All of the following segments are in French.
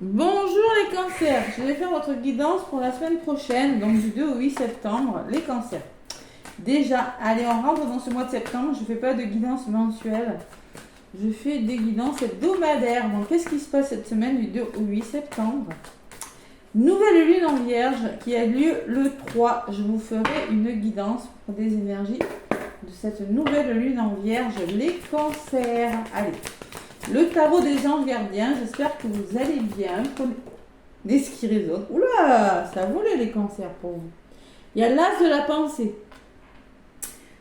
Bonjour les cancers, je vais faire votre guidance pour la semaine prochaine, donc du 2 au 8 septembre, les cancers. Déjà, allez, on rentre dans ce mois de septembre, je ne fais pas de guidance mensuelle, je fais des guidances hebdomadaires. Donc qu'est-ce qui se passe cette semaine du 2 au 8 septembre? Nouvelle lune en vierge qui a lieu le 3, je vous ferai une guidance pour des énergies de cette nouvelle lune en vierge, les cancers. Allez. Le tarot des anges gardiens, j'espère que vous allez bien. Prenez ce qui résonne. Oula, ça a volé les cancers pour vous. Il y a l'as de la pensée.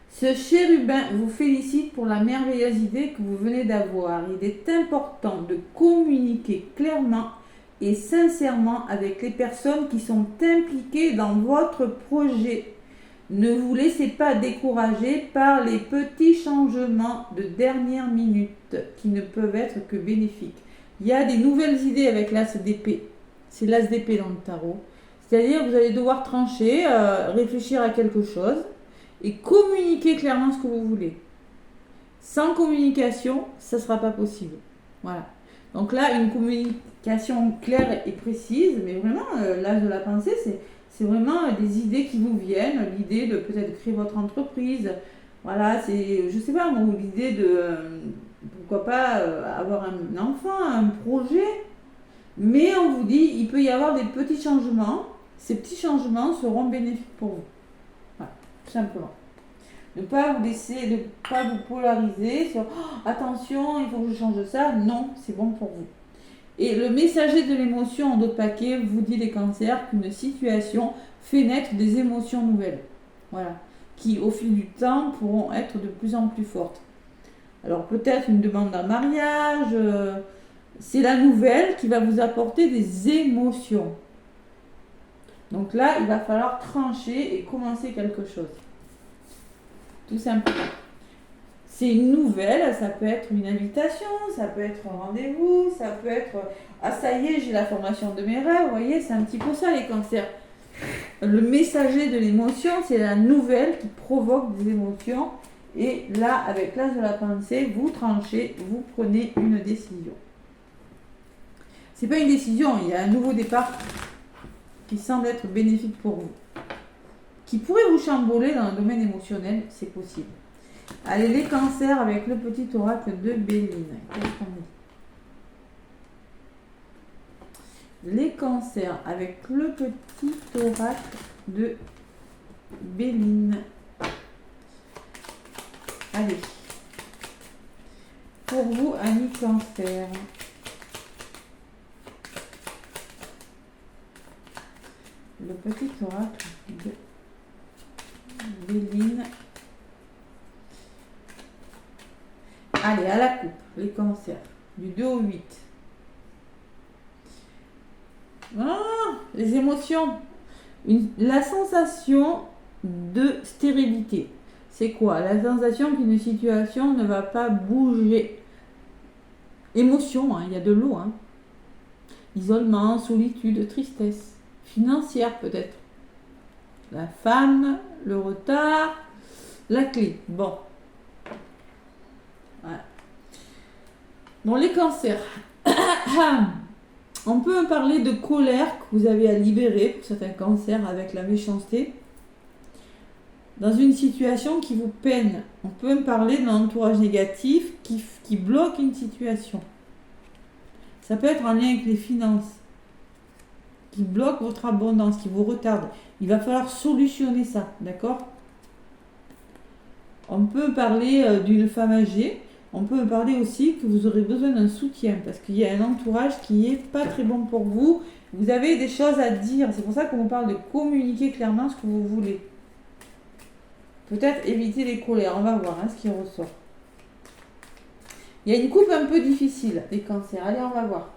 Ce chérubin vous félicite pour la merveilleuse idée que vous venez d'avoir. Il est important de communiquer clairement et sincèrement avec les personnes qui sont impliquées dans votre projet. Ne vous laissez pas décourager par les petits changements de dernière minute qui ne peuvent être que bénéfiques. Il y a des nouvelles idées avec l'as d'épée. C'est l'as d'épée dans le tarot. C'est-à-dire que vous allez devoir trancher, réfléchir à quelque chose et communiquer clairement ce que vous voulez. Sans communication, ça ne sera pas possible. Voilà. Donc là, une communication claire et précise, mais vraiment, l'as de la pensée, c'est vraiment des idées qui vous viennent, l'idée de peut-être créer votre entreprise. Voilà, c'est, je sais pas, moi, l'idée de, pourquoi pas, avoir un enfant, un projet. Mais on vous dit, il peut y avoir des petits changements. Ces petits changements seront bénéfiques pour vous. Voilà, tout simplement. Ne pas vous laisser, ne pas vous polariser sur oh, attention, il faut que je change ça. Non, c'est bon pour vous. Et le messager de l'émotion en d'autres paquets vous dit les cancers qu'une situation fait naître des émotions nouvelles. Voilà. Qui au fil du temps pourront être de plus en plus fortes. Alors peut-être une demande en mariage, c'est la nouvelle qui va vous apporter des émotions. Donc là, il va falloir trancher et commencer quelque chose. Tout simplement. C'est une nouvelle, ça peut être une invitation, ça peut être un rendez-vous, ça peut être ah ça y est, j'ai la formation de mes rêves, vous voyez, c'est un petit peu ça les cancers. Le messager de l'émotion, c'est la nouvelle qui provoque des émotions. Et là, avec l'as de la pensée, vous tranchez, vous prenez une décision. C'est pas une décision, il y a un nouveau départ qui semble être bénéfique pour vous. Qui pourrait vous chambouler dans le domaine émotionnel, c'est possible. Allez, les cancers avec le petit oracle de Béline. Qu'est-ce qu'on dit? Les cancers avec le petit oracle de Béline. Allez. Pour vous, amis cancer. Le petit oracle de Béline. Allez, à la coupe, les cancers. Du 2 au 8. Ah, les émotions. La sensation de stérilité. C'est quoi? La sensation qu'une situation ne va pas bouger. Émotion, hein, il y a de l'eau. Hein. Isolement, solitude, tristesse. Financière peut-être. La femme, le retard, la clé. Bon. Voilà. Bon, les cancers. On peut parler de colère que vous avez à libérer pour certains cancers avec la méchanceté. Dans une situation qui vous peine, on peut me parler d'un entourage négatif qui bloque une situation. Ça peut être en lien avec les finances, qui bloque votre abondance, qui vous retarde. Il va falloir solutionner ça, d'accord? On peut parler d'une femme âgée. On peut me parler aussi que vous aurez besoin d'un soutien parce qu'il y a un entourage qui n'est pas très bon pour vous. Vous avez des choses à dire. C'est pour ça qu'on vous parle de communiquer clairement ce que vous voulez. Peut-être éviter les colères. On va voir ce qui ressort. Il y a une coupe un peu difficile, les cancers. Allez, on va voir.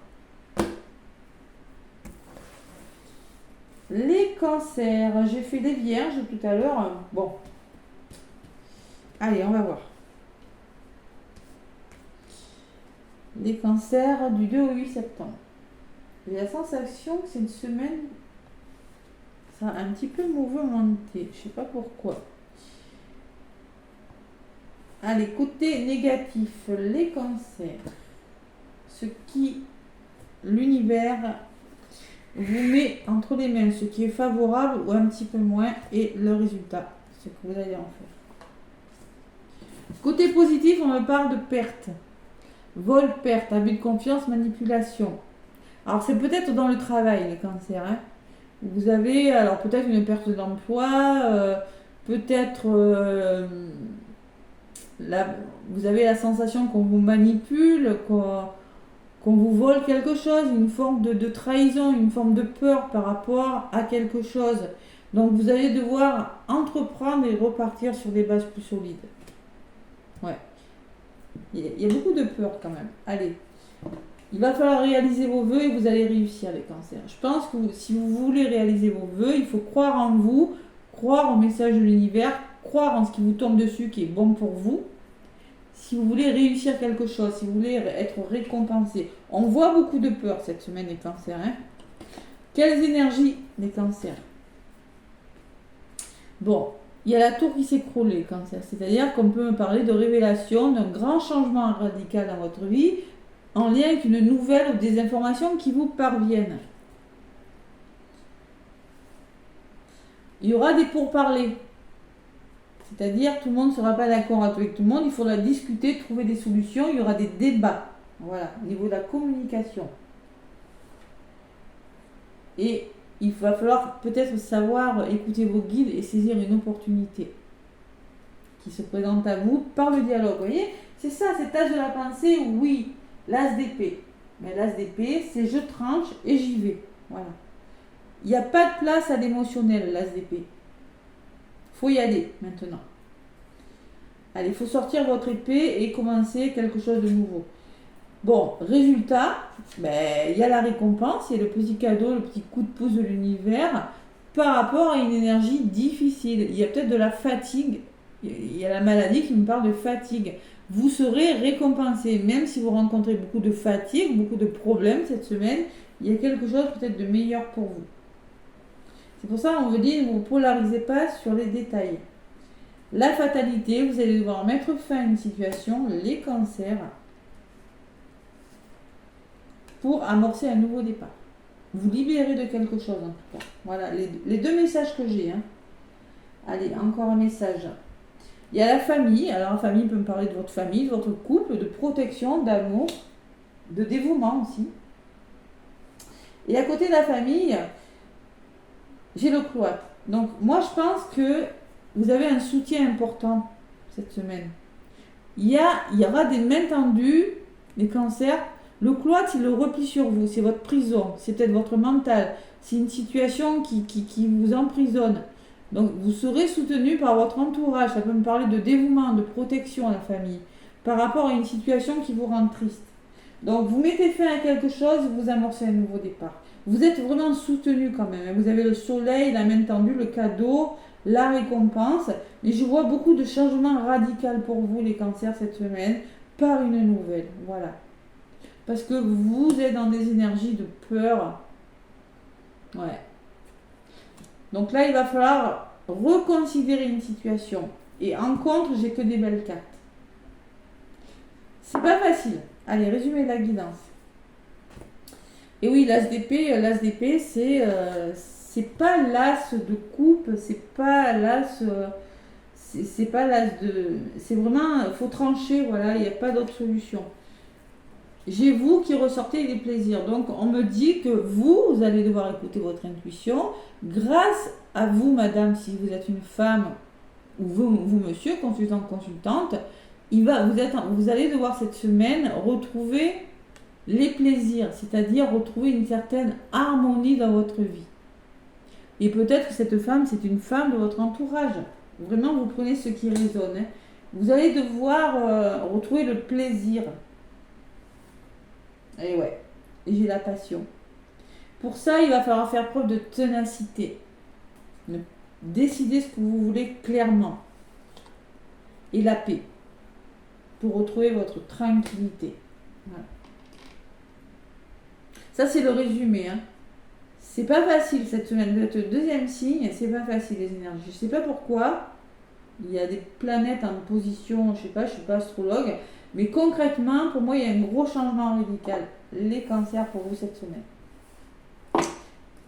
Les cancers. J'ai fait des vierges tout à l'heure. Bon. Allez, on va voir. Les cancers du 2 au 8 septembre. J'ai la sensation que c'est une semaine, ça a un petit peu mouvementé. Je sais pas pourquoi. Allez, côté négatif, les cancers. Ce qui l'univers vous met entre les mains ce qui est favorable ou un petit peu moins et le résultat, ce que vous allez en faire. Côté positif, on me parle de perte. Vol, perte, abus de confiance, manipulation. Alors c'est peut-être dans le travail les cancers. Hein. Vous avez alors peut-être une perte d'emploi, peut-être vous avez la sensation qu'on vous manipule, qu'on vous vole quelque chose, une forme de trahison, une forme de peur par rapport à quelque chose. Donc vous allez devoir entreprendre et repartir sur des bases plus solides. Ouais. Il y a beaucoup de peur quand même. Allez. Il va falloir réaliser vos vœux et vous allez réussir les cancers. Je pense que si vous voulez réaliser vos vœux, il faut croire en vous, croire au message de l'univers, croire en ce qui vous tombe dessus qui est bon pour vous. Si vous voulez réussir quelque chose, si vous voulez être récompensé. On voit beaucoup de peur cette semaine les cancers. Hein. Quelles énergies les cancers? Bon, il y a la tour qui s'écroule les cancers. C'est-à-dire qu'on peut me parler de révélation, d'un grand changement radical dans votre vie, en lien avec une nouvelle ou des informations qui vous parviennent. Il y aura des pourparlers. C'est-à-dire tout le monde ne sera pas d'accord avec tout le monde, il faudra discuter, trouver des solutions, il y aura des débats. Voilà, au niveau de la communication. Et il va falloir peut-être savoir écouter vos guides et saisir une opportunité qui se présente à vous par le dialogue. Vous voyez, c'est ça, cet âge de la pensée, oui, l'as d'épée. Mais l'as d'épée, c'est je tranche et j'y vais. Voilà. Il n'y a pas de place à l'émotionnel, l'as d'épée. Faut y aller maintenant. Allez, il faut sortir votre épée et commencer quelque chose de nouveau. Bon, résultat, il y a la récompense, il y a le petit cadeau, le petit coup de pouce de l'univers par rapport à une énergie difficile. Il y a peut-être de la fatigue, il y a la maladie qui me parle de fatigue. Vous serez récompensé, même si vous rencontrez beaucoup de fatigue, beaucoup de problèmes cette semaine, il y a quelque chose peut-être de meilleur pour vous. C'est pour ça qu'on vous dit, ne vous polarisez pas sur les détails. La fatalité, vous allez devoir mettre fin à une situation, les cancers, pour amorcer un nouveau départ. Vous libérer de quelque chose en tout cas. Voilà, les deux messages que j'ai. Hein. Allez, encore un message. Il y a la famille. Alors la famille peut me parler de votre famille, de votre couple, de protection, d'amour, de dévouement aussi. Et à côté de la famille, j'ai le cloître. Donc moi je pense que vous avez un soutien important cette semaine. Il y aura des mains tendues, des cancers. Le cloître, c'est le repli sur vous, c'est votre prison, c'est peut-être votre mental, c'est une situation qui vous emprisonne. Donc vous serez soutenu par votre entourage, ça peut me parler de dévouement, de protection à la famille, par rapport à une situation qui vous rend triste. Donc vous mettez fin à quelque chose, vous amorcez un nouveau départ. Vous êtes vraiment soutenu quand même, vous avez le soleil, la main tendue, le cadeau, la récompense, mais je vois beaucoup de changements radicaux pour vous les cancers cette semaine, par une nouvelle, voilà. Parce que vous êtes dans des énergies de peur. Ouais. Donc là, il va falloir reconsidérer une situation. Et en contre, j'ai que des belles cartes. C'est pas facile. Allez, résumé de la guidance. Et oui, l'as d'épée, c'est pas l'as de coupe, c'est pas l'as de... C'est vraiment, faut trancher, voilà, il n'y a pas d'autre solution. J'ai vous qui ressortez des plaisirs. Donc, on me dit que vous allez devoir écouter votre intuition. Grâce à vous, madame, si vous êtes une femme, ou vous monsieur, consultant, consultante, vous allez devoir cette semaine retrouver les plaisirs, c'est-à-dire retrouver une certaine harmonie dans votre vie. Et peut-être que cette femme, c'est une femme de votre entourage. Vraiment, vous prenez ce qui résonne. Hein. Vous allez devoir retrouver le plaisir. Et ouais, j'ai la passion. Pour ça, il va falloir faire preuve de ténacité. Décider ce que vous voulez clairement. Et la paix. Pour retrouver votre tranquillité. Voilà. Ça, c'est le résumé. Hein. C'est pas facile cette semaine. Vous êtes le deuxième signe, c'est pas facile les énergies. Je sais pas pourquoi. Il y a des planètes en position, je sais pas, je suis pas astrologue. Mais concrètement, pour moi, il y a un gros changement radical. Les cancers pour vous cette semaine.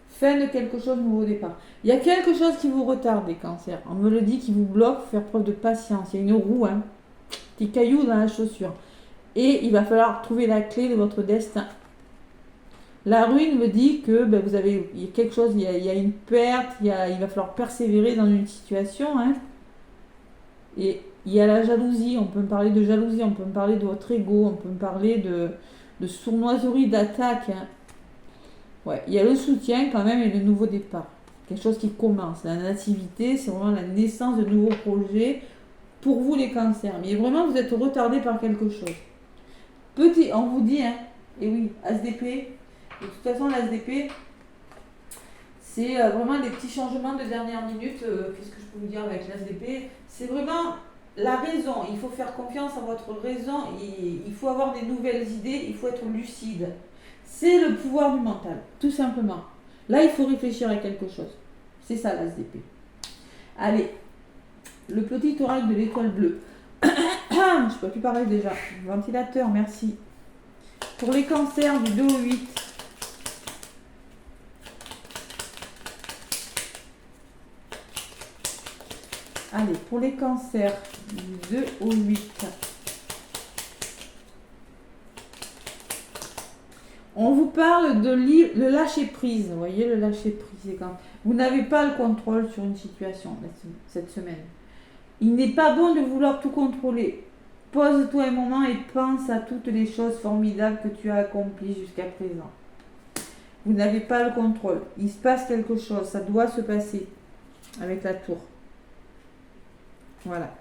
Fin de quelque chose, nouveau départ. Il y a quelque chose qui vous retarde, les cancers. On me le dit, qui vous bloque, faire preuve de patience. Il y a une roue, petit caillou dans la chaussure. Et il va falloir trouver la clé de votre destin. La rune me dit que vous avez, il y a quelque chose, il y a une perte, il va falloir persévérer dans une situation. Et il y a la jalousie, on peut me parler de jalousie, on peut me parler de votre ego, on peut me parler de sournoiserie, d'attaque. Ouais, il y a le soutien quand même et le nouveau départ. Quelque chose qui commence. La nativité, c'est vraiment la naissance de nouveaux projets pour vous les cancers. Mais vraiment, vous êtes retardé par quelque chose. Petit, on vous dit, et oui, ASDP. De toute façon, l'ASDP, c'est vraiment des petits changements de dernière minute. Qu'est-ce que je peux vous dire avec l'ASDP? C'est vraiment la raison. Il faut faire confiance à votre raison. Il faut avoir des nouvelles idées. Il faut être lucide. C'est le pouvoir du mental, tout simplement. Là, il faut réfléchir à quelque chose. C'est ça l'ASDP. Allez, le petit oracle de l'étoile bleue. Je ne peux plus parler déjà. Ventilateur, merci. Pour les cancers du 2 au 8. Allez, pour les cancers du 2 au 8. On vous parle de le lâcher prise. Vous voyez, le lâcher prise, c'est quand vous n'avez pas le contrôle sur une situation cette semaine. Il n'est pas bon de vouloir tout contrôler. Pose-toi un moment et pense à toutes les choses formidables que tu as accomplies jusqu'à présent. Vous n'avez pas le contrôle. Il se passe quelque chose. Ça doit se passer avec la tour. Voilà.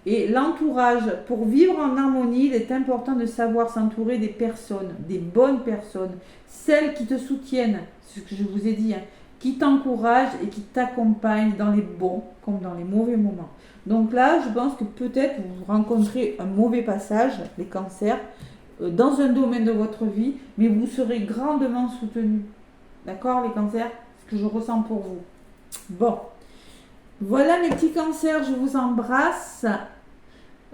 Et l'entourage, pour vivre en harmonie, il est important de savoir s'entourer des personnes, des bonnes personnes, celles qui te soutiennent, ce que je vous ai dit, qui t'encouragent et qui t'accompagnent dans les bons comme dans les mauvais moments. Donc là, je pense que peut-être vous rencontrez un mauvais passage, les cancers, dans un domaine de votre vie, mais vous serez grandement soutenus. D'accord, les cancers? Ce que je ressens pour vous. Bon. Voilà mes petits cancers, je vous embrasse.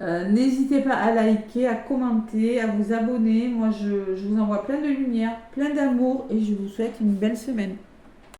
N'hésitez pas à liker, à commenter, à vous abonner. Moi, je vous envoie plein de lumière, plein d'amour et je vous souhaite une belle semaine.